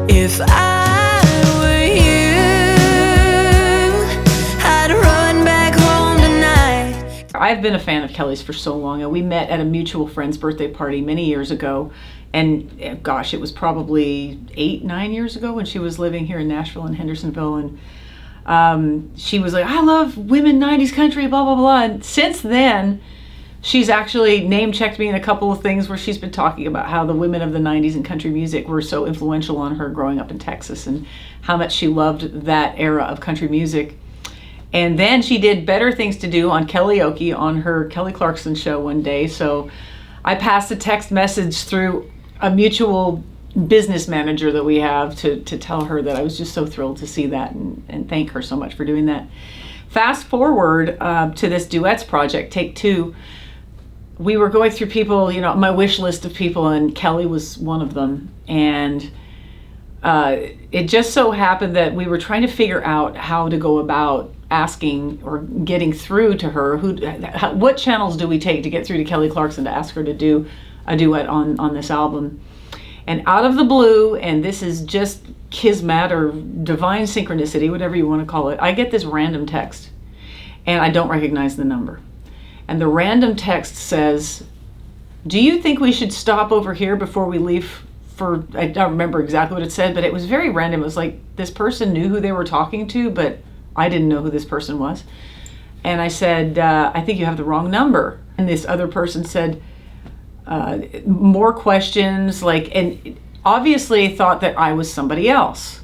If I were you, I'd run back home tonight. I've been a fan of Kelly's for so long, and we met at a mutual friend's birthday party many years ago. And gosh, it was probably 8-9 years ago when she was living here in Nashville and Hendersonville. And she was like, I love women 90s country, blah, blah, blah. And since then, she's actually name-checked me in a couple of things where she's been talking about how the women of the 90s in country music were so influential on her growing up in Texas and how much she loved that era of country music. And then she did Better Things to Do on karaoke on her Kelly Clarkson show one day. So I passed a text message through a mutual business manager that we have to tell her that I was just so thrilled to see that and thank her so much for doing that. Fast forward to this duets project, Take Two. We were going through people, you know, my wish list of people, and Kelly was one of them. And it just so happened that we were trying to figure out how to go about asking or getting through to her. What channels do we take to get through to Kelly Clarkson to ask her to do a duet on this album? And out of the blue, and this is just kismet or divine synchronicity, whatever you want to call it, I get this random text, and I don't recognize the number. And the random text says, do you think we should stop over here before we leave for, I don't remember exactly what it said, but it was very random. It was like this person knew who they were talking to, but I didn't know who this person was. And I said, I think you have the wrong number. And this other person said, more questions, like, and obviously thought that I was somebody else.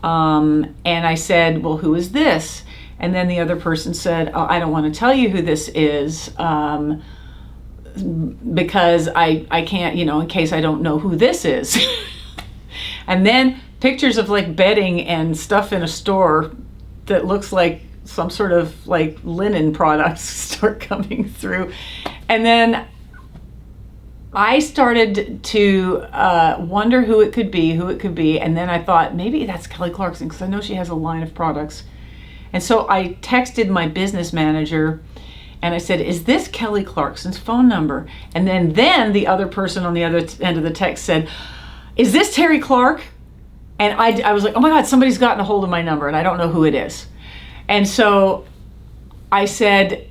And I said, well, who is this? And then the other person said, oh, I don't want to tell you who this is because I can't, you know, in case I don't know who this is. And then pictures of like bedding and stuff in a store that looks like some sort of like linen products start coming through. And then I started to wonder who it could be. And then I thought, maybe that's Kelly Clarkson, because I know she has a line of products. And so I texted my business manager and I said, is this Kelly Clarkson's phone number? And then the other person on the other end of the text said, is this Terri Clark? And I was like, oh my God, somebody's gotten a hold of my number and I don't know who it is. And so I said,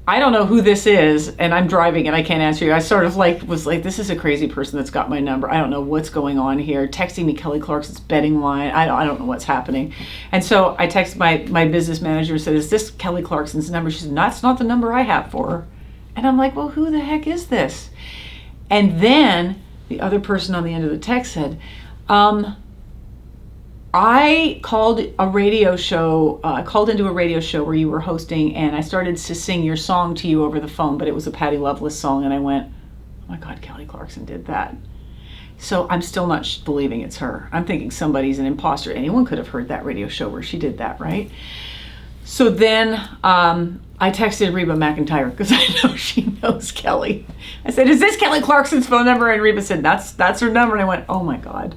I don't know who this is, and I'm driving and I can't answer you. I sort of was like, this is a crazy person that's got my number. I don't know what's going on here. Texting me Kelly Clarkson's bedding line. I don't know what's happening. And so I texted my business manager and said, is this Kelly Clarkson's number? She said, that's not the number I have for her. And I'm like, well, who the heck is this? And then the other person on the end of the text said, I called into a radio show where you were hosting, and I started to sing your song to you over the phone, but it was a Patty Loveless song, and I went, oh my God, Kelly Clarkson did that. So I'm still not believing it's her. I'm thinking somebody's an imposter. Anyone could have heard that radio show where she did that, right? So then I texted Reba McEntire because I know she knows Kelly. I said, is this Kelly Clarkson's phone number? And Reba said, that's her number. And I went, oh my God.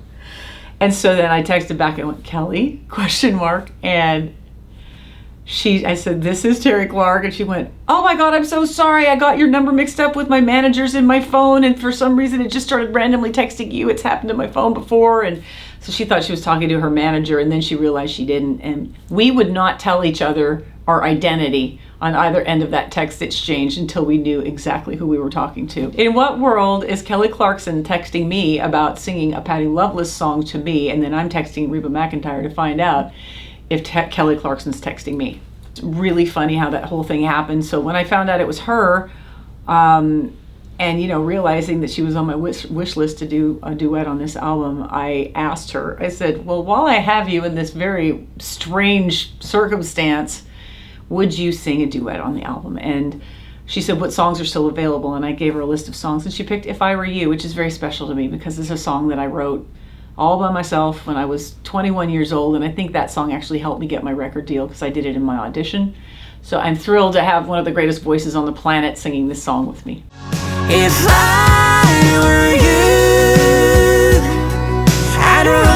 And so then I texted back and went, Kelly, ? And I said, this is Terri Clark. And she went, oh my God, I'm so sorry. I got your number mixed up with my manager's in my phone. And for some reason, it just started randomly texting you. It's happened to my phone before. And so she thought she was talking to her manager. And then she realized she didn't. And we would not tell each other our identity on either end of that text exchange until we knew exactly who we were talking to. In what world is Kelly Clarkson texting me about singing a Patty Loveless song to me, and then I'm texting Reba McEntire to find out if Kelly Clarkson's texting me? It's really funny how that whole thing happened. So when I found out it was her, and you know, realizing that she was on my wish list to do a duet on this album, I asked her, I said, well, while I have you in this very strange circumstance, would you sing a duet on the album? And she said, what songs are still available? And I gave her a list of songs, and she picked If I Were You, which is very special to me because it's a song that I wrote all by myself when I was 21 years old. And I think that song actually helped me get my record deal because I did it in my audition. So I'm thrilled to have one of the greatest voices on the planet singing this song with me. If I were you, I'd run